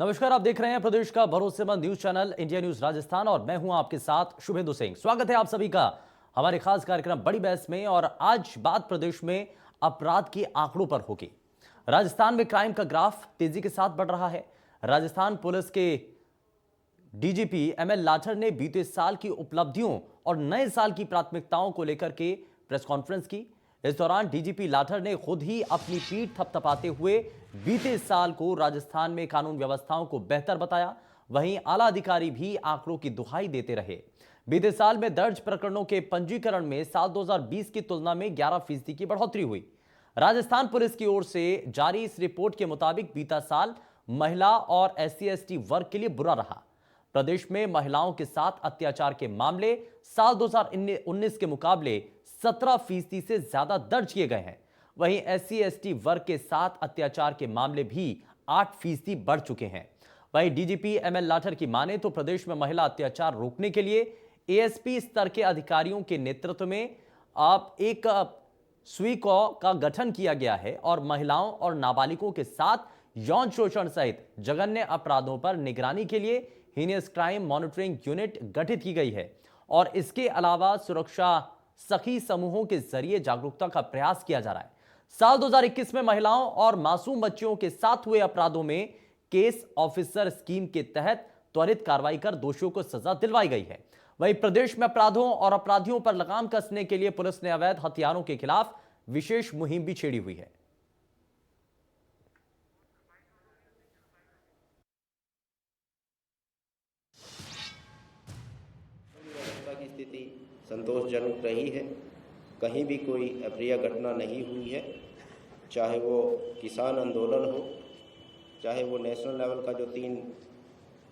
नमस्कार, आप देख रहे हैं प्रदेश का भरोसेमंद news channel India news Rajasthan और मैं हूं आपके साथ शुभेंदु सिंह। स्वागत है आप सभी का हमारे खास कार्यक्रम बड़ी बहस में। और आज बात प्रदेश में अपराध के आंकड़ों पर होगी। राजस्थान में क्राइम का ग्राफ तेजी के साथ बढ़ रहा है। राजस्थान पुलिस के डीजीपी एमएल लाठर ने बीते साल की उपलब्धियों और नए साल की प्राथमिकताओं को लेकर के प्रेस कॉन्फ्रेंस की। इस दौरान डीजीपी लाठर ने खुद ही अपनी पीठ थपथपाते हुए बीते साल को राजस्थान में कानून व्यवस्थाओं को बेहतर बताया। वहीं आला अधिकारी भी आंकड़ों की दुहाई देते रहे। बीते साल में दर्ज प्रकरणों के पंजीकरण में साल 2020 की तुलना में 11% की बढ़ोतरी हुई। राजस्थान पुलिस की ओर से जारी इस रिपोर्ट के मुताबिक बीता साल महिला और SC/ST वर्ग के लिए बुरा रहा। प्रदेश में महिलाओं के साथ अत्याचार के मामले साल 2019 के मुकाबले 17% से ज्यादा दर्ज किए गए हैं। वहीं SC/ST वर्ग के साथ अत्याचार के मामले भी 8% बढ़ चुके हैं। वहीं डीजीपी एमएल लाठर की माने तो प्रदेश में महिला अत्याचार रोकने के लिए ASP स्तर के अधिकारियों के नेतृत्व में अब एक स्वीको का गठन किया गया है और महिलाओं और नाबालिगों के साथ यौन शोषण सहित जघन्य अपराधों पर निगरानी के लिए हीनियस क्राइम मॉनिटरिंग यूनिट गठित की गई है। और इसके अलावा सुरक्षा सखी समूहों के जरिए जागरूकता का प्रयास किया जा रहा है। साल 2021 में महिलाओं और मासूम बच्चियों के साथ हुए अपराधों में केस ऑफिसर स्कीम के तहत त्वरित कार्रवाई कर दोषियों को सजा दिलवाई गई है। वहीं प्रदेश में अपराधों और अपराधियों पर लगाम कसने के लिए पुलिस ने अवैध हथियारों के खिलाफ विशेष मुहिम भी छेड़ी हुई है। व्यवस्था की स्थिति संतोषजनक रही है। कहीं भी कोई अप्रिय घटना नहीं हुई है, चाहे वो किसान आंदोलन हो, चाहे वो नेशनल लेवल का जो 3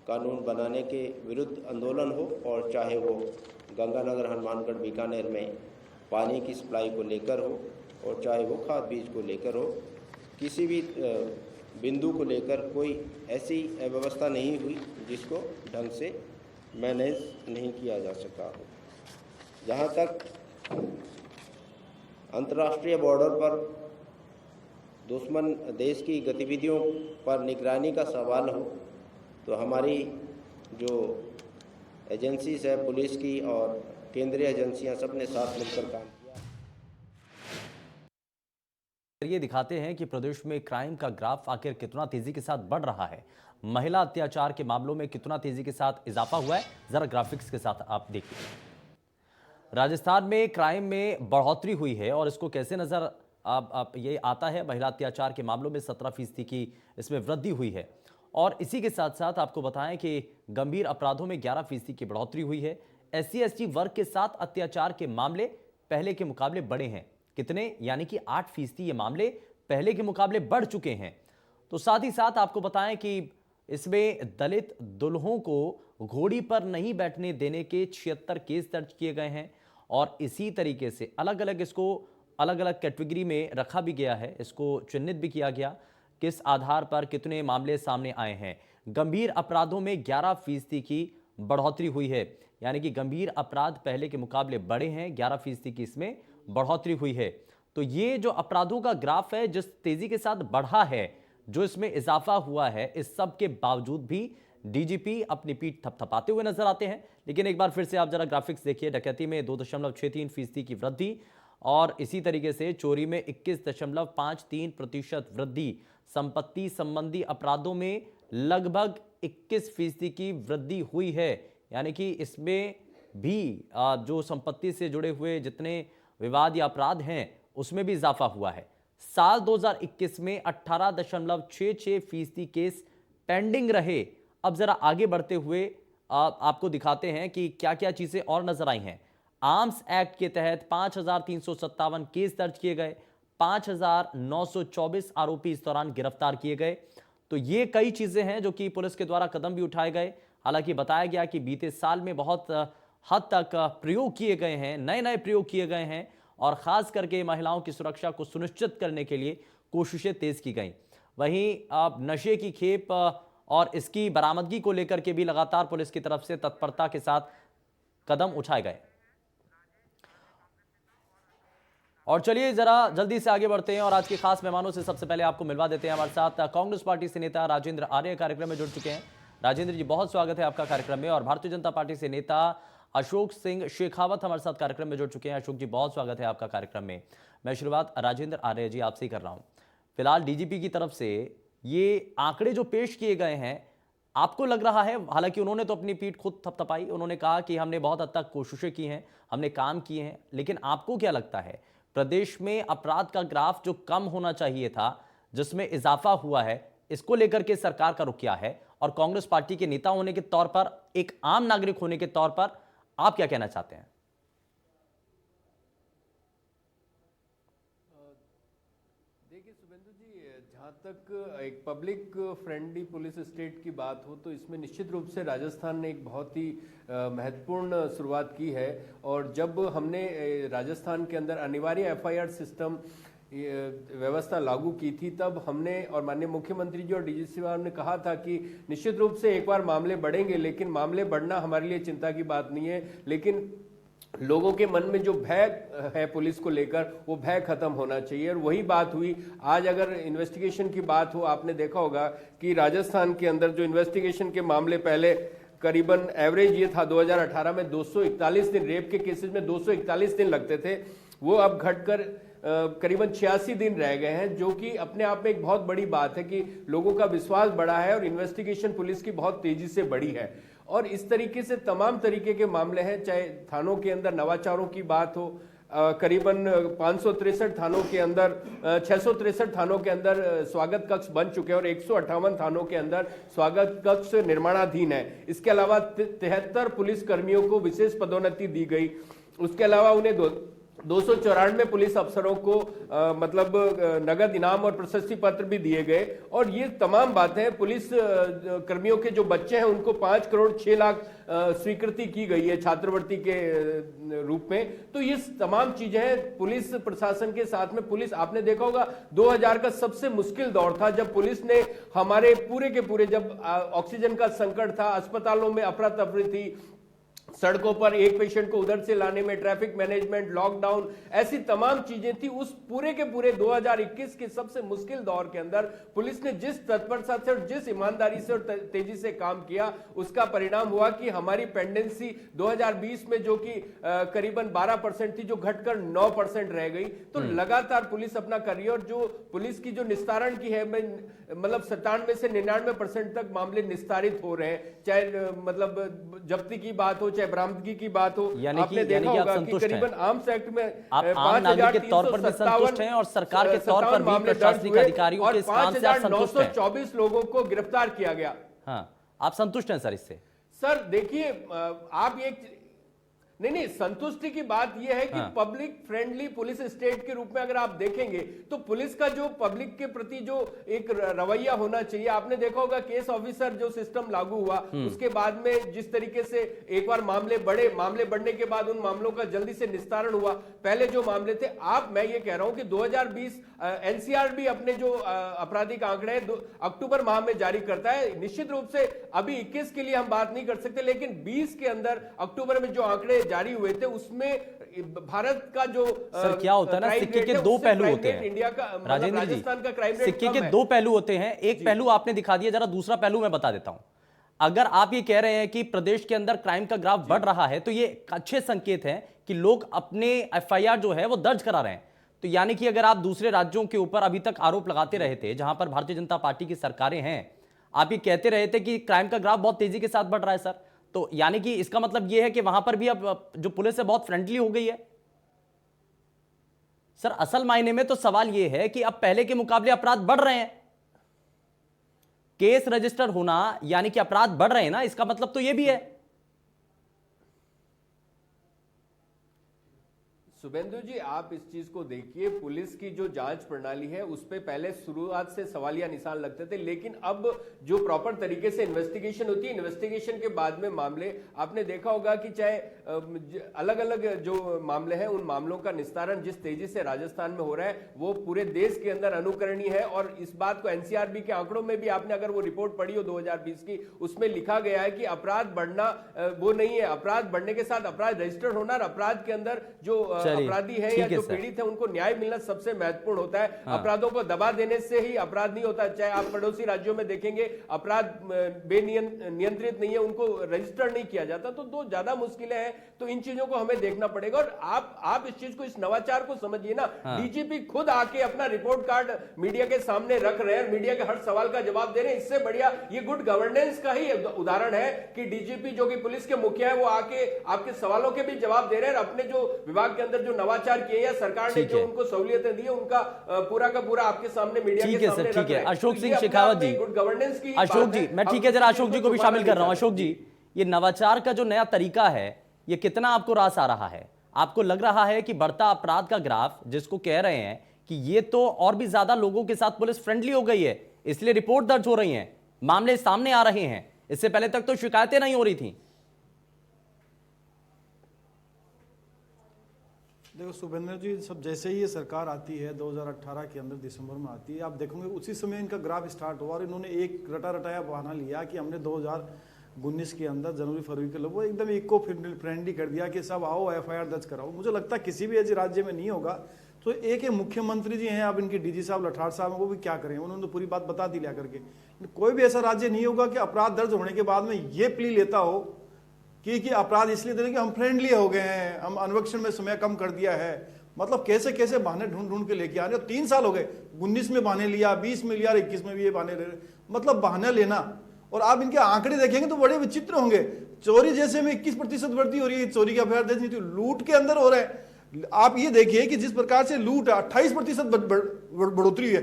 कानून बनाने के विरुद्ध आंदोलन हो, और चाहे वो गंगानगर हनुमानगढ़ बीकानेर में पानी की सप्लाई को लेकर हो, और चाहे वो खाद बीज को लेकर हो। किसी भी बिंदु को लेकर कोई ऐसी व्यवस्था नहीं हुई जिसको ढंग से मैनेज नहीं किया जा सका हो। जहाँ तक अंतर्राष्ट्रीय बॉर्डर पर दुश्मन देश की गतिविधियों पर निगरानी का सवाल हो, तो हमारी जो एजेंसीज है पुलिस की और केंद्रीय एजेंसियां सब ने साथ मिलकर काम किया। ये दिखाते हैं कि प्रदेश में क्राइम का ग्राफ आखिर कितना तेजी के साथ बढ़ रहा है। महिला अत्याचार के मामलों में कितना तेजी के साथ इजाफा हुआ है, जरा ग्राफिक्स के साथ आप देखिए। राजस्थान में क्राइम में बढ़ोतरी हुई है और इसको कैसे नजर आप ये आता है। महिला अत्याचार के मामलों में 17% की इसमें वृद्धि हुई है। और इसी के साथ साथ आपको बताएं कि गंभीर अपराधों में 11% की बढ़ोतरी हुई है। SC/ST वर्ग के साथ अत्याचार के मामले पहले के मुकाबले बढ़े हैं। कितने? यानी कि 8% ये मामले पहले के मुकाबले बढ़ चुके हैं। तो साथ ही साथ आपको बताएं कि इसमें दलित दुल्हों को घोड़ी पर नहीं बैठने देने के 76 केस दर्ज किए गए हैं। और इसी तरीके से अलग अलग इसको अलग अलग कैटेगरी में रखा भी गया है, इसको चिन्हित भी किया गया किस आधार पर कितने मामले सामने आए हैं। गंभीर अपराधों में 11% की बढ़ोतरी हुई है, यानी कि गंभीर अपराध पहले के मुकाबले बढ़े हैं, 11% की इसमें बढ़ोतरी हुई है। तो ये जो अपराधों का ग्राफ है, जिस तेजी के साथ बढ़ा है, जो इसमें इजाफा हुआ है, इस सब के बावजूद भी डीजीपी अपनी पीठ थपथपाते हुए नजर आते हैं। लेकिन एक बार फिर से आप जरा ग्राफिक्स देखिए। डकैती में 2.63% की वृद्धि और इसी तरीके से चोरी में 21.53% वृद्धि। संपत्ति संबंधी अपराधों में लगभग 21% की वृद्धि हुई है, यानी कि इसमें भी जो संपत्ति से जुड़े हुए जितने विवाद या अपराध हैं उसमें भी इजाफा हुआ है। साल 2021 में 18.66% केस पेंडिंग रहे। अब जरा आगे बढ़ते हुए आपको दिखाते हैं कि क्या क्या चीजें और नजर आई हैं। आर्म्स एक्ट के तहत 5,357 केस दर्ज किए गए, 5,924 आरोपी इस दौरान गिरफ्तार किए गए। तो ये कई चीजें हैं जो कि पुलिस के द्वारा कदम भी उठाए गए। हालांकि बताया गया कि बीते साल में बहुत हद तक प्रयोग किए गए हैं, नए नए प्रयोग किए गए हैं और खास करके महिलाओं की सुरक्षा को सुनिश्चित करने के लिए कोशिशें तेज की गई। वहीं अब नशे की खेप और इसकी बरामदगी को लेकर के भी लगातार पुलिस की तरफ से तत्परता के साथ कदम उठाए गए। और चलिए जरा जल्दी से आगे बढ़ते हैं और आज के खास मेहमानों से सबसे पहले आपको मिलवा देते हैं। हमारे साथ कांग्रेस पार्टी से नेता राजेंद्र आर्य कार्यक्रम में जुड़ चुके हैं। राजेंद्र जी, बहुत स्वागत है आपका कार्यक्रम में। और भारतीय जनता पार्टी से नेता अशोक सिंह शेखावत हमारे साथ कार्यक्रम में जुड़ चुके हैं। अशोक जी, बहुत स्वागत है आपका कार्यक्रम में। मैं शुरुआत राजेंद्र आर्य जी आपसे ही कर रहा हूं। फिलहाल डीजीपी की तरफ से ये आंकड़े जो पेश किए गए हैं, आपको लग रहा है, हालांकि उन्होंने तो अपनी पीठ खुद थपथपाई, उन्होंने कहा कि हमने बहुत हद तक कोशिशें की हैं, हमने काम किए हैं, लेकिन आपको क्या लगता है प्रदेश में अपराध का ग्राफ जो कम होना चाहिए था, जिसमें इजाफा हुआ है, इसको लेकर के सरकार का रुख क्या है? और कांग्रेस पार्टी के नेता होने के तौर पर, एक आम नागरिक होने के तौर पर आप क्या कहना चाहते हैं? देखिए शुभेंदु जी, जहाँ तक एक पब्लिक फ्रेंडली पुलिस स्टेट की बात हो तो इसमें निश्चित रूप से राजस्थान ने एक बहुत ही महत्वपूर्ण शुरुआत की है। और जब हमने राजस्थान के अंदर अनिवार्य एफआईआर सिस्टम व्यवस्था लागू की थी, तब हमने और माननीय मुख्यमंत्री जी और डीजीपी साहब ने कहा था कि निश्चित रूप से एक बार मामले बढ़ेंगे, लेकिन मामले बढ़ना हमारे लिए चिंता की बात नहीं है, लेकिन लोगों के मन में जो भय है पुलिस को लेकर, वो भय खत्म होना चाहिए। और वही बात हुई आज। अगर इन्वेस्टिगेशन की बात हो, आपने देखा होगा कि राजस्थान के अंदर जो इन्वेस्टिगेशन के मामले पहले करीबन एवरेज ये था 2018 में 241 दिन, रेप के केसेस में 241 दिन लगते थे, वो अब घटकर करीबन 86 दिन रह गए हैं, जो कि अपने आप में एक बहुत बड़ी बात है कि लोगों का विश्वास बढ़ा है और इन्वेस्टिगेशन पुलिस की बहुत तेजी से बढ़ी है। और इस तरीके से तमाम तरीके के मामले हैं, चाहे थानों के अंदर नवाचारों की बात हो, करीबन 563 थानों के अंदर 663 थानों के अंदर स्वागत कक्ष बन चुके हैं और 158 थानों के अंदर स्वागत कक्ष निर्माणाधीन है। इसके अलावा 73 पुलिस कर्मियों को विशेष पदोन्नति दी गई। उसके अलावा उन्हें 294 पुलिस अफसरों को मतलब नगद इनाम और प्रशस्ति पत्र भी दिए गए। और ये तमाम बातें, पुलिस कर्मियों के जो बच्चे हैं उनको 5 करोड़ 6 लाख स्वीकृति की गई है छात्रवृत्ति के रूप में। तो ये तमाम चीजें हैं पुलिस प्रशासन के साथ में। पुलिस, आपने देखा होगा 2000 का सबसे मुश्किल दौर था, जब पुलिस ने हमारे पूरे के पूरे, जब ऑक्सीजन का संकट था, अस्पतालों में अफरा तफरी थी, सड़कों पर एक पेशेंट को उधर से लाने में ट्रैफिक मैनेजमेंट, लॉकडाउन, ऐसी तमाम चीजें थी। उस पूरे के पूरे 2021 के सबसे मुश्किल दौर के अंदर पुलिस ने जिस तत्परता से और जिस ईमानदारी से और तेजी से काम किया, उसका परिणाम हुआ कि हमारी पेंडेंसी 2020 में जो कि करीबन 12% थी, जो घटकर 9% रह गई। तो लगातार पुलिस अपना करियर, जो पुलिस की जो निस्तारण की है, मतलब 97 से 99% तक मामले निस्तारित हो रहे हैं, चाहे मतलब जब्ती की बात हो, चाहे बरामदगी की बात हो। आपने देखा होगा कि करीबन आर्म्स एक्ट में आप आम नागरिक के तौर पर भी संतुष्ट हैं और सरकार के तौर पर भी प्रशासनिक अधिकारियों के स्थान से आप संतुष्ट हैं? 5924 लोगों को गिरफ्तार किया गया। हाँ, आप संतुष्ट हैं सर इससे? सर देखिए, आप एक नहीं, संतुष्टि की बात यह है कि पब्लिक फ्रेंडली पुलिस स्टेट के रूप में अगर आप देखेंगे तो पुलिस का जो पब्लिक के प्रति जो एक रवैया होना चाहिए, आपने देखा होगा केस ऑफिसर जो सिस्टम लागू हुआ, उसके बाद में जिस तरीके से एक बार मामले बढ़ने के बाद उन मामलों का जल्दी से निस्तारण हुआ। पहले जो मामले थे, मैं ये कह रहा हूं कि 2020 एनसीआर भी अपने जो आपराधिक आंकड़े अक्टूबर माह में जारी करता है। निश्चित रूप से अभी 21 के लिए हम बात नहीं कर सकते, लेकिन 20 के अंदर अक्टूबर में जो आंकड़े जारी हुए थे उसमें भारत का जो सर क्या होता है ना, सिक्के के दो पहलू होते हैं इंडिया का, राजेंद्र जी, राजस्थान का क्राइम रेट सिक्के के दो पहलू होते हैं। एक पहलू आपने दिखा दिया, जरा दूसरा पहलू मैं बता देता हूं। अगर आप ये कह रहे हैं कि प्रदेश के अंदर क्राइम का ग्राफ बढ़ रहा है, तो ये अच्छे संकेत हैं कि लोग अपने एफआईआर जो है वो दर्ज करा रहे हैं। तो यानी कि अगर आप दूसरे राज्यों के ऊपर अभी तक आरोप लगाते रहे थे, जहां पर भारतीय जनता पार्टी की सरकारें हैं, आप ये कहते रहे थे कि क्राइम का ग्राफ बहुत तेजी के साथ बढ़ रहा है सर, तो यानी कि इसका मतलब यह है कि वहां पर भी अब जो पुलिस है बहुत फ्रेंडली हो गई है। सर असल मायने में तो सवाल यह है कि अब पहले के मुकाबले अपराध बढ़ रहे हैं, केस रजिस्टर होना यानी कि अपराध बढ़ रहे हैं ना, इसका मतलब तो यह भी है। शुभेंदु जी, आप इस चीज को देखिए, पुलिस की जो जांच प्रणाली है उस पे पहले शुरुआत से सवालिया निशान लगते थे, लेकिन अब जो प्रॉपर तरीके से इन्वेस्टिगेशन होती है, इन्वेस्टिगेशन के बाद में मामले, आपने देखा होगा कि चाहे अलग अलग जो मामले हैं, उन मामलों का निस्तारण जिस तेजी से राजस्थान में हो रहा है वो पूरे देश के अंदर अनुकरणीय है। और इस बात को एनसीआरबी के आंकड़ों में भी, आपने अगर वो रिपोर्ट पढ़ी हो 2020 की, उसमें लिखा गया है कि अपराध बढ़ना वो नहीं है, अपराध बढ़ने के साथ अपराध रजिस्टर्ड होना और अपराध के अंदर जो चलिए, अपराधी है ठीक या है जो सर। पीड़ित है उनको न्याय मिलना सबसे महत्वपूर्ण होता है। हाँ। अपराधों को दबा देने से ही अपराध नहीं होता। चाहे आप पड़ोसी राज्यों में देखेंगे अपराध नियंत्रित नहीं है, उनको रजिस्टर नहीं किया जाता, तो दो ज्यादा मुश्किलें हैं। तो इन चीजों को हमें देखना पड़ेगा और आप इस चीज को, इस नवाचार को समझिए ना। हाँ। डीजीपी खुद आके अपना रिपोर्ट कार्ड मीडिया के सामने रख रहे हैं, मीडिया के हर सवाल का जवाब दे रहे हैं। इससे बढ़िया ये गुड गवर्नेंस का ही उदाहरण है कि डीजीपी जो कि पुलिस के मुखिया है वो आके आपके सवालों के भी जवाब दे रहे हैं और अपने जो विभाग के अंदर जो नवाचार किए या सरकार ने ठीक जो है। उनको सहूलियतें दी है उनका पूरा का पूरा आपके सामने मीडिया ठीक के है सामने सर, रख ठीक है। रहे हैं। अशोक तो सिंह ये अपने शेखावत आप में जी, गुड गवर्नेंस की अशोक बात जी, है। मैं हम ठीक है जरा अशोक जी को भी छुपाना शामिल नहीं कर रहा हूं। चाहते। अशोक जी, ये नवाचार का जो नया तरीका है ये कितना आपको रास आ रहा है? आपको लग रहा है कि बढ़ता अपराध का ग्राफ जिसको कह रहे हैं कि ये तो और भी ज्यादा लोगों के साथ पुलिस फ्रेंडली हो गई है, इसलिए रिपोर्ट दर्ज हो रही हैं, मामले सामने आ रहे हैं, इससे पहले तक तो शिकायतें नहीं हो रही थी। देखो शुभेंद्र जी, सब जैसे ही ये सरकार आती है 2018 के अंदर दिसंबर में आती है, आप देखोगे उसी समय इनका ग्राफ स्टार्ट हुआ और इन्होंने एक रटाया बहाना लिया कि हमने 2019 के अंदर जनवरी फरवरी के लोगों एकदम इको फ्रेंडली कर दिया कि सब आओ एफआईआर दर्ज कराओ। मुझे लगता है किसी भी ऐसे राज्य में नहीं होगा। तो एक मुख्यमंत्री जी हैं, अब इनके डीजी साहब लठार साहब हैं, वो भी क्या करें, उन्होंने तो पूरी बात बता दी लिया करके। कोई भी ऐसा राज्य नहीं होगा कि अपराध दर्ज होने के बाद में ये प्ली लेता हो कि अपराध इसलिए दे रहे कि हम फ्रेंडली हो गए हैं, हम अन्वेषण में समय कम कर दिया है। मतलब कैसे कैसे बहाने ढूंढ ढूंढ के लेके आ रहे हो। 3 साल हो गए, 19 में बहाने लिया, 20 में लिया, 21 में भी ये बहाने ले रहे। मतलब बहाने लेना। और आप इनके आंकड़े देखेंगे तो बड़े विचित्र होंगे। चोरी जैसे में 21% वृद्धि हो रही है, चोरी का एफआईआर दर्ज नहीं थी, लूट के अंदर हो रहा है। आप ये देखिए कि जिस प्रकार से लूट 28% बढ़ोतरी है,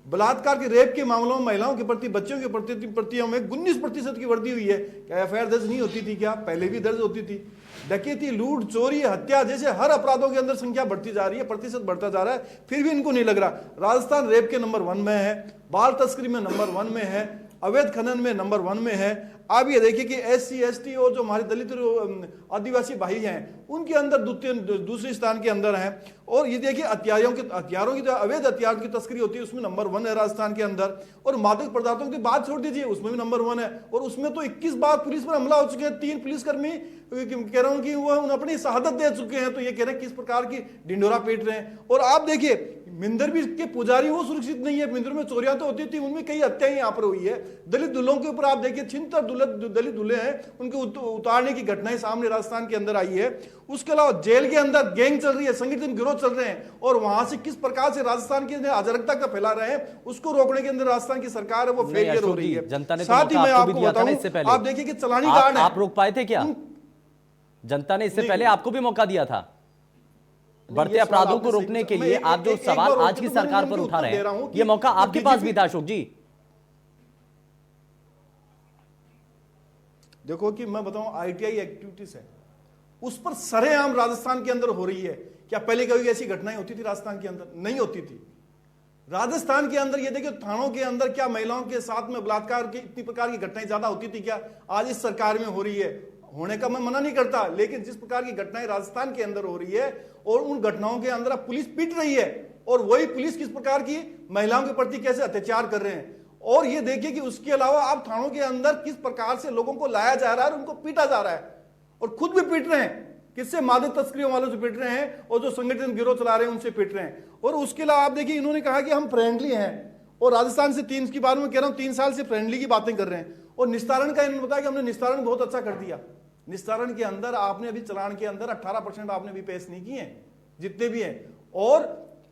बलात्कार के रेप के मामलों में महिलाओं के प्रति, बच्चों के प्रति में 19% की वृद्धि हुई है। क्या एफआईआर दर्ज नहीं होती थी? क्या पहले भी दर्ज होती थी? डकैती, लूट, चोरी, हत्या जैसे हर अपराधों के अंदर संख्या बढ़ती जा रही है, प्रतिशत बढ़ता जा रहा है, फिर भी इनको नहीं लग रहा। राजस्थान रेप के नंबर 1 में है, बाल तस्करी में नंबर 1 में है, अवैध खनन में नंबर 1 में है। आप ये देखिए कि SC ST और जो हमारे दलित आदिवासी भाई हैं उनके अंदर दूसरे स्थान के अंदर हैं। और ये देखिए हथियारों की जो अवैध हथियार की तस्करी होती है उसमें नंबर 1 है राजस्थान के अंदर। और मादक पदार्थों की बात छोड़ दीजिए, उसमें भी नंबर 1 है। और उसमें तो 21 बार पुलिस पर हमला हो चुके हैं, 3 पुलिसकर्मी कह रहा हूं कि वो अपनी शहादत दे चुके हैं। तो ये कह रहे हैं किस प्रकार की ढिंडोरा पीट रहे हैं। और आप देखिए मिंदर भी के पुजारी वो सुरक्षित नहीं है। मिंदर में चोरियां तो होती थी, उनमें कई हत्याएं यहाँ पर हुई है। दलित दूल्हों के ऊपर आप देखिए 76 दलित दूल्हे हैं, उनके उतारने की घटनाएं सामने राजस्थान के अंदर आई है। उसके अलावा जेल के अंदर गैंग चल रही है, संगठन गिरोह चल रहे हैं और वहां से किस प्रकार से राजस्थान की अराजकता का फैला रहे हैं, उसको रोकने के अंदर राजस्थान की सरकार है वो नहीं, फेलियर हो अशोक रही जी, है। जनता ने तो साथ ही मौका मैं आपको भी आपको दिया था ना बताऊं, इससे पहले। आप देखिए कि चलानी गार्ड है। आप रोक पाए थे क्या? जनता ने इससे पहले आपको भी मौका दिया था। बढ़ते ये सवाल अपराधों को आपने सही रोकने के पूछा। लिए मैं आप जो एक बार सवाल रोक आज के की तो मैंने सरकार पर उनके उठा उत्तर रहे दे रहा हूं हैं, कि ये मौका जो आपके पास भी DGP था अशोक जी। देखो कि मैं बताऊं ITI एक्टिविटीज है, उस पर सरेआम राजस्थान के अंदर हो रही है। क्या पहले कभी ऐसी घटनाएं होती थी राजस्थान के अंदर? नहीं होती थी। राजस्थान के अंदर ये देखिए थानों के अंदर क्या महिलाओं के साथ में बलात्कार की इतनी प्रकार की घटनाएं ज्यादा होती थी क्या? आज इस सरकार में हो रही है। होने का मैं मना नहीं करता, लेकिन जिस प्रकार की घटनाएं राजस्थान के अंदर हो रही है और उन घटनाओं के अंदर अब पुलिस पीट रही है और वही पुलिस किस प्रकार की महिलाओं के प्रति कैसे अत्याचार कर रहे हैं। और ये देखिए कि उसके अलावा आप थानों के अंदर किस प्रकार से लोगों को लाया जा रहा है और उनको पीटा जा रहा है और खुद भी पीट रहे हैं। किससे? मादक तस्करियों वालों से पीट रहे हैं और जो संगठन गिरोह चला रहे हैं उनसे पीट रहे हैं। और उसके अलावा आप देखिए इन्होंने कहा कि हम फ्रेंडली हैं और राजस्थान से 3 की बार में कह रहा हूं 3 साल से फ्रेंडली की बातें कर रहे हैं। और निस्तारण का इन्होंने बताया कि हमने निस्तारण बहुत अच्छा कर दिया। निस्तारण के अंदर आपने अभी चलान के अंदर 18% आपने भी पेश नहीं किए जितने भी हैं। और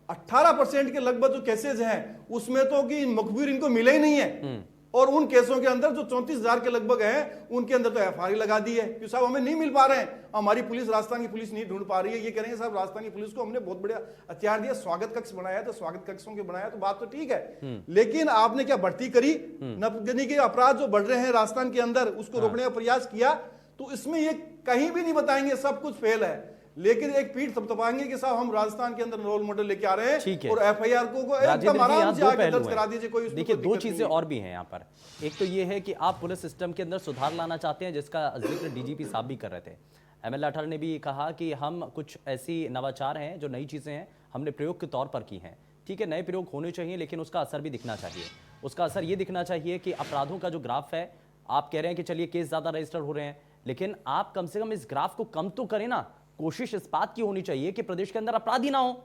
18% के लगभग जो केसेज हैं उसमें तो कि मुखबिर इनको मिले ही नहीं है। और उन केसों के अंदर जो 34,000 के लगभग हैं उनके अंदर तो FIR लगा दी है कि साहब हमें नहीं मिल पा रहे हैं, हमारी पुलिस, राजस्थान की पुलिस नहीं ढूंढ पा रही है। ये कह रहे हैं साहब राजस्थान की पुलिस को हमने बहुत बढ़िया हथियार दिया, स्वागत कक्ष बनाया, तो स्वागत कक्षों के बनाया तो बात तो ठीक है, लेकिन आपने क्या भर्ती करी? नपगनी के अपराध जो बढ़ रहे हैं राजस्थान के अंदर उसको रोकने का प्रयास किया? तो इसमें ये कहीं भी नहीं बताएंगे सब कुछ फेल है, लेकिन एक पीठ थपथपाएंगे कि साहब हम राजस्थान के अंदर रोल मॉडल लेके आ रहे हैं। ठीक है। और FIR को राजेंद्र एकदम जी, यहाँ आराम से दो आके पहलू दर्ज करा दीजिए, कोई हैं। उसमें देखिए कोई दो दिक्कत चीजें नहीं है। और भी हैं यहाँ पर। एक तो ये है कि आप पुलिस सिस्टम के अंदर सुधार लाना चाहते हैं, जिसका जिक्र DGP साहब भी कर रहे थे। ML लाठर ने भी कहा कि हम कुछ ऐसी नवाचार हैं जो नई चीजें हैं हमने प्रयोग के तौर पर की हैं। ठीक है, नए प्रयोग होने चाहिए लेकिन उसका असर भी दिखना चाहिए। उसका असर ये दिखना चाहिए कि अपराधों का जो ग्राफ है, आप कह रहे हैं कि चलिए केस ज्यादा रजिस्टर हो रहे हैं, लेकिन आप कम से कम इस ग्राफ को कम तो करें ना। कोशिश इस बात की होनी चाहिए कि प्रदेश के अंदर अपराधी ना हो,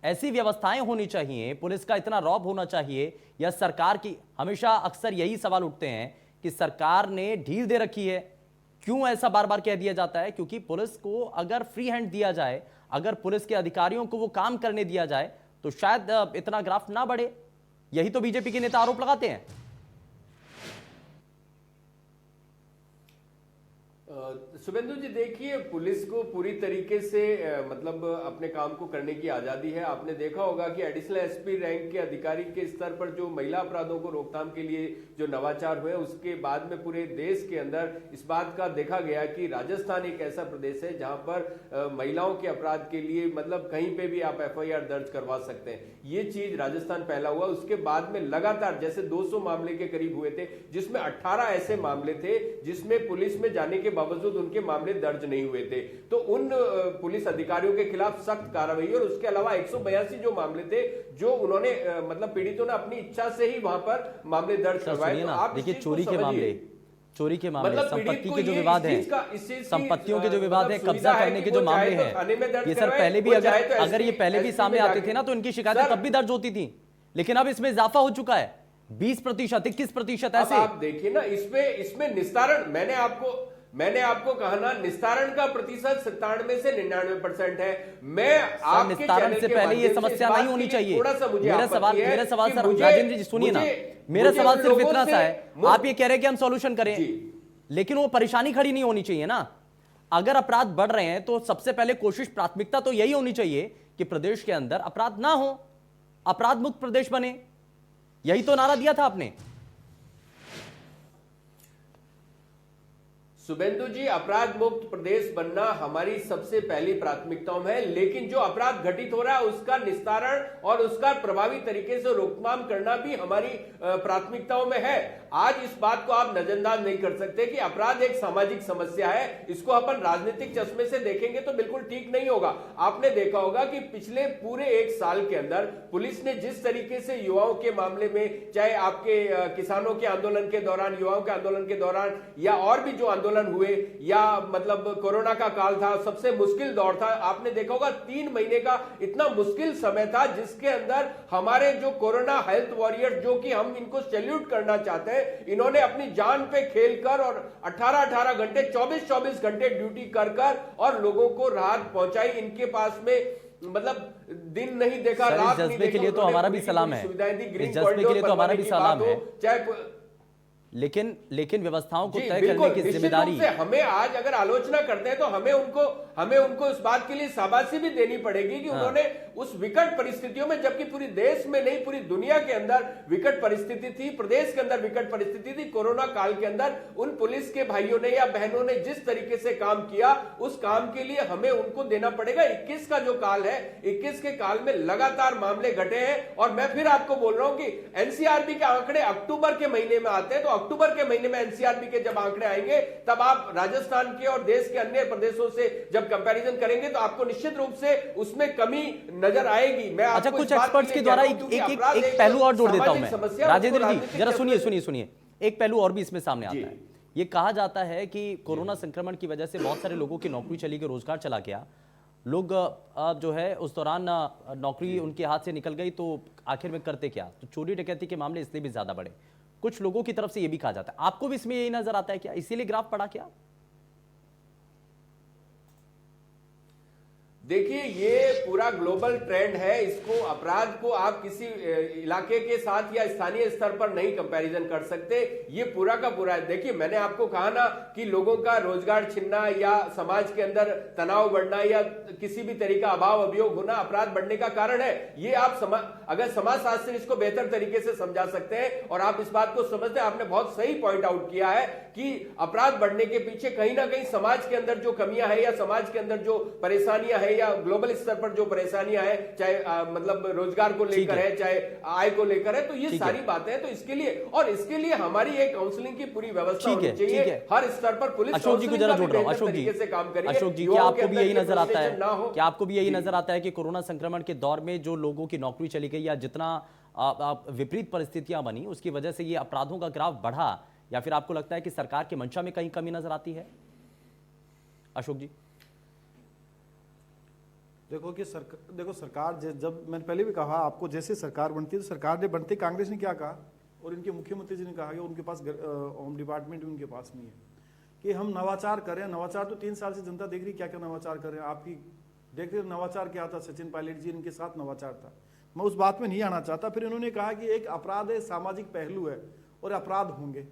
ऐसी व्यवस्थाएं होनी चाहिए, पुलिस का इतना रौब होना चाहिए, या सरकार की, हमेशा अक्सर यही सवाल उठते हैं कि सरकार ने ढील दे रखी है। क्यों ऐसा बार बार कह दिया जाता है? क्योंकि पुलिस को अगर फ्री हैंड दिया जाए, अगर पुलिस के अधिकारियों को वो काम करने दिया जाए, तो शायद इतना ग्राफ ना बढ़े। यही तो बीजेपी के नेता आरोप लगाते हैं। शुभेंदु जी, देखिए, पुलिस को पूरी तरीके से मतलब अपने काम को करने की आजादी है। आपने देखा होगा कि एडिशनल एसपी रैंक के अधिकारी के स्तर पर जो महिला अपराधों को रोकथाम के लिए जो नवाचार हुए, उसके बाद में पूरे देश के अंदर इस बात का देखा गया कि राजस्थान एक ऐसा प्रदेश है जहां पर महिलाओं के अपराध के लिए मतलब कहीं पे भी आप एफआईआर दर्ज करवा सकते हैं। ये चीज राजस्थान पहला हुआ। उसके बाद में लगातार जैसे 200 मामले के करीब हुए थे, जिसमें 18 ऐसे मामले थे जिसमें पुलिस में जाने के बावजूद उनके मामले दर्ज नहीं हुए थे। तो उन पुलिस अधिकारियों के खिलाफ सख्त कार्रवाई, और उसके अलावा 182 जो मामले थे जो उन्होंने मतलब पीड़ितों ने अपनी इच्छा से ही वहां पर मामले दर्ज करवाए। तो आप देखिए, चोरी के मामले, मतलब संपत्ति के जो विवाद है, संपत्तियों के जो विवाद है, कब्जा करने के जो मामले हैं, ये सर पहले भी अगर ये पहले भी सामने आते थे ना, तो इनकी शिकायतें तब भी दर्ज होती थी। लेकिन अब इसमें इजाफा हो चुका है, 20%, 21% ऐसे। आप देखिए ना, इसमें निस्तारण, मैंने आपको कहा ना, निस्तारण का प्रतिशत 97 से 99% है। मैं आपके निस्तारण से पहले ये समस्या नहीं होनी चाहिए। मेरा सवाल सर, राजेंद्र जी सुनिए ना, मेरा सवाल सिर्फ इतना सा है, आप ये कह रहे हैं कि हम सॉल्यूशन करें, लेकिन वो परेशानी खड़ी नहीं होनी चाहिए ना। अगर अपराध बढ़ रहे हैं तो सबसे पहले कोशिश, प्राथमिकता तो यही होनी चाहिए कि प्रदेश के अंदर अपराध ना हो, अपराध मुक्त प्रदेश बने। यही तो नारा दिया था आपने। शुभेंदु जी, अपराध मुक्त प्रदेश बनना हमारी सबसे पहली प्राथमिकताओं में है, लेकिन जो अपराध घटित हो रहा है उसका निस्तारण और उसका प्रभावी तरीके से रोकथाम करना भी हमारी प्राथमिकताओं में है। आज इस बात को आप नजरअंदाज नहीं कर सकते कि अपराध एक सामाजिक समस्या है। इसको अपन राजनीतिक चश्मे से देखेंगे तो बिल्कुल ठीक नहीं होगा। आपने देखा होगा कि पिछले पूरे 1 साल के अंदर पुलिस ने जिस तरीके से युवाओं के मामले में, चाहे आपके किसानों के आंदोलन के दौरान, युवाओं के आंदोलन के दौरान, या और भी जो आंदोलन हुए, या मतलब कोरोना का काल था, सबसे मुश्किल दौर था। आपने देखा होगा 3 महीने का इतना मुश्किल समय था जिसके अंदर हमारे जो कोरोना हेल्थ वॉरियर, जो कि हम इनको सैल्यूट करना चाहते हैं, इन्होंने अपनी जान पे खेलकर और 18-18 घंटे, 24-24 घंटे ड्यूटी कर और लोगों को राहत पहुंचाई। इनके पास में मतलब दिन नहीं देखा, रात नहीं देखा। के लिए तो हमारा भी सलाम है, इस जज्बे के लिए तो हमारा भी सलाम है, चाहे लेकिन व्यवस्थाओं को तय करने की जिम्मेदारी, हमें आज अगर आलोचना करते हैं तो हमें उनको इस बात के लिए शाबाशी भी देनी पड़ेगी कि उन्होंने उस विकट परिस्थितियों में, जबकि पूरी देश में नहीं पूरी दुनिया के अंदर विकट परिस्थिति थी, प्रदेश के अंदर विकट परिस्थिति थी, कोरोना काल के अंदर उन पुलिस के भाइयों ने या बहनों ने जिस तरीके से काम किया, उस काम के लिए हमें उनको देना पड़ेगा। 21 का जो काल है, 21 के काल में लगातार मामले घटे हैं। और मैं फिर आपको बोल रहा हूं कि एनसीआरबी के आंकड़े अक्टूबर के महीने में आते हैं, तो अक्टूबर के महीने में एनसीआरबी के जब आंकड़े आएंगे, तब आप राजस्थान के और देश के अन्य प्रदेशों से जब कंपैरिजन करेंगे तो आपको निश्चित रूप से उसमें कमी नजर आएगी। मैं अच्छा, कुछ एक्सपर्ट्स के द्वारा एक पहलू और जोड़ देता हूं मैं, राजेंद्र जी जरा सुनिए, एक पहलू और भी इसमें सामने आता है। ये कहा जाता है कि कोरोना संक्रमण की वजह से बहुत सारे लोगों की नौकरी चली गई, रोजगार चला गया, लोग जो है उस दौरान नौकरी उनके हाथ से निकल गई, तो आखिर में करते क्या? तो चोरी डकैती के मामले इसलिए भी ज्यादा बढ़े। कुछ लोगों की तरफ से यह भी कहा जाता है, आपको भी इसमें यही नजर आता है क्या? इसीलिए ग्राफ पड़ा क्या? देखिए, ये पूरा ग्लोबल ट्रेंड है। इसको, अपराध को आप किसी इलाके के साथ या स्थानीय स्तर पर नहीं कंपैरिजन कर सकते। ये पूरा का पूरा है। देखिए, मैंने आपको कहा ना कि लोगों का रोजगार छिनना या समाज के अंदर तनाव बढ़ना या किसी भी तरह का अभाव अभियोग होना अपराध बढ़ने का कारण है। ये आप अगर समाजशास्त्री इसको बेहतर तरीके से समझा सकते हैं और आप इस बात को समझते हैं, आपने बहुत सही पॉइंट आउट किया है कि अपराध बढ़ने के पीछे कहीं ना कहीं समाज के अंदर जो कमियां है या समाज के अंदर जो परेशानियां है या ग्लोबल स्तर पर जो परेशानियां है, चाहे मतलब रोजगार को लेकर है, चाहे आय को लेकर है, तो ये सारी बातें हैं। तो इसके लिए हमारी एक काउंसलिंग की पूरी व्यवस्था होनी चाहिए हर स्तर पर। पुलिस अशोक जी को जरा जोड़ रहा हूं, अशोक जी, क्या आपको भी यही नजर आता है, क्या आपको भी यही नजर आता है कि कोरोना संक्रमण के दौर में जो लोगों की नौकरी चली गई या जितना विपरीत परिस्थितियां बनी, उसकी वजह से ये अपराधों का ग्राफ बढ़ा, या फिर आपको लगता है कि सरकार की मंशा में कहीं कमी नजर आती है? अशोक जी। देखो कि देखो सरकार जब मैंने पहले भी कहा आपको, जैसे सरकार बनती है तो सरकार ने बनते कांग्रेस ने क्या कहा और इनके मुख्यमंत्री जी ने कहा कि उनके पास होम डिपार्टमेंट भी उनके पास नहीं है कि हम नवाचार करें। नवाचार तो 3 साल से जनता देख रही क्या क्या नवाचार करें। आपकी देख रहे नवाचार क्या था, सचिन पायलट जी इनके साथ नवाचार था। मैं उस बात में नहीं आना चाहता। फिर इन्होंने कहा कि एक अपराध है, सामाजिक पहलू है और अपराध होंगे।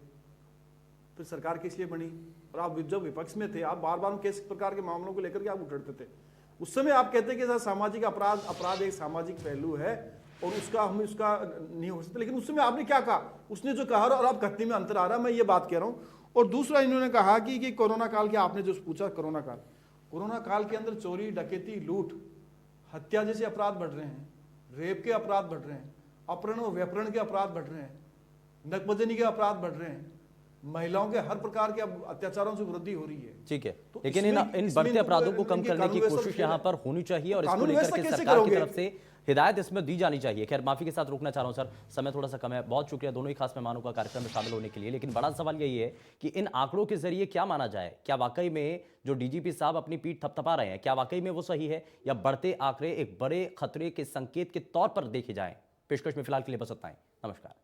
फिर सरकार किस लिए बनी? और आप जब विपक्ष में थे आप बार बार किस प्रकार के मामलों को लेकर के आप उठते थे? उस समय आप कहते कि सामाजिक अपराध एक सामाजिक पहलू है और उसका नहीं हो सकता। लेकिन उस समय आपने क्या कहा? उसने जो कहा और आप कथनी में अंतर आ रहा है, मैं ये बात कह रहा हूं। और दूसरा इन्होंने कहा कि कोरोना काल के, आपने जो पूछा कोरोना काल के अंदर चोरी, डकैती, लूट, हत्या जैसे अपराध बढ़ रहे हैं, रेप के अपराध बढ़ रहे हैं, अपहरण और व्यपहरण के अपराध बढ़ रहे हैं, नकबजनी के अपराध बढ़ रहे हैं, महिलाओं के हर प्रकार के अत्याचारों से वृद्धि हो रही है। ठीक है, तो लेकिन इन बढ़ते अपराधों को कम करने की कोशिश यहाँ पर होनी चाहिए और इसको लेकर के सरकार की तरफ से हिदायत इसमें दी जानी चाहिए। खैर माफी के साथ रुकना चाह रहा हूं सर, समय थोड़ा सा कम है। बहुत शुक्रिया दोनों ही खास मेहमानों का कार्यक्रम में शामिल होने के लिए। लेकिन बड़ा सवाल यही है कि इन आंकड़ों के जरिए क्या माना जाए? क्या वाकई में जो डीजीपी साहब अपनी पीठ थपथपा रहे हैं, क्या वाकई में वो सही है, या बढ़ते आंकड़े एक बड़े खतरे के संकेत के तौर पर देखे जाएं? पेशकश में फिलहाल के लिए बस इतना ही। नमस्कार।